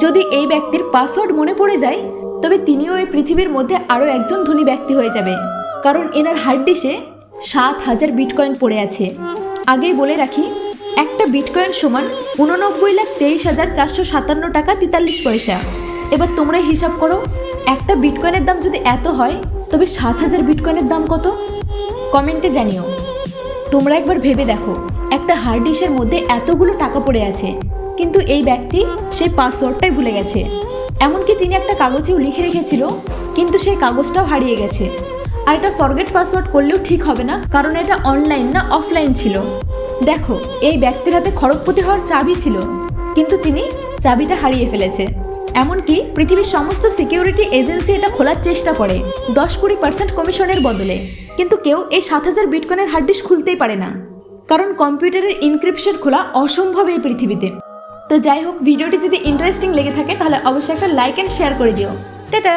যদি এই ব্যক্তির পাসওয়ার্ড মনে পড়ে যায় তবে তিনিও এই পৃথিবীর মধ্যে আরও একজন ধনী ব্যক্তি হয়ে যাবে, কারণ এনার হার্ড ডিস্কে 7,000 বিটকয়েন পড়ে আছে। আগেই বলে রাখি, একটা বিটকয়েন সমান 89,23,457 টাকা 43 পয়সা। এবার তোমরা হিসাব করো, একটা বিটকয়েনের দাম যদি এত হয় তবে 7,000 বিটকয়েনের দাম কত? কমেন্টে জানিও। তোমরা একবার ভেবে দেখো, একটা হার্ড ডিস্কের মধ্যে এতগুলো টাকা পড়ে আছে, কিন্তু এই ব্যক্তি সেই পাসওয়ার্ডটাই ভুলে গেছে। এমনকি তিনি একটা কাগজেও লিখে রেখেছিল, কিন্তু সেই কাগজটাও হারিয়ে গেছে। আর এটা ফরগেট পাসওয়ার্ড করলেও ঠিক হবে না, কারণ এটা অনলাইন না অফলাইন ছিল। দেখো, এই ব্যক্তির হাতে খড়গপতি হওয়ার চাবি ছিল, কিন্তু তিনি চাবিটা হারিয়ে ফেলেছে। এমনকি পৃথিবীর সমস্ত সিকিউরিটি এজেন্সি এটা খোলার চেষ্টা করে 10-20% কমিশনের বদলে, কিন্তু কেউ এই 7,000 বিটকয়েনের হার্ড ডিস্ক খুলতেই পারে না, কারণ কম্পিউটারের ইনক্রিপশন খোলা অসম্ভব এই পৃথিবীতে। তো যাই হোক, ভিডিওটি যদি ইন্টারেস্টিং লেগে থাকে তাহলে অবশ্যই একটা লাইক অ্যান্ড শেয়ার করে দিও। টাটা।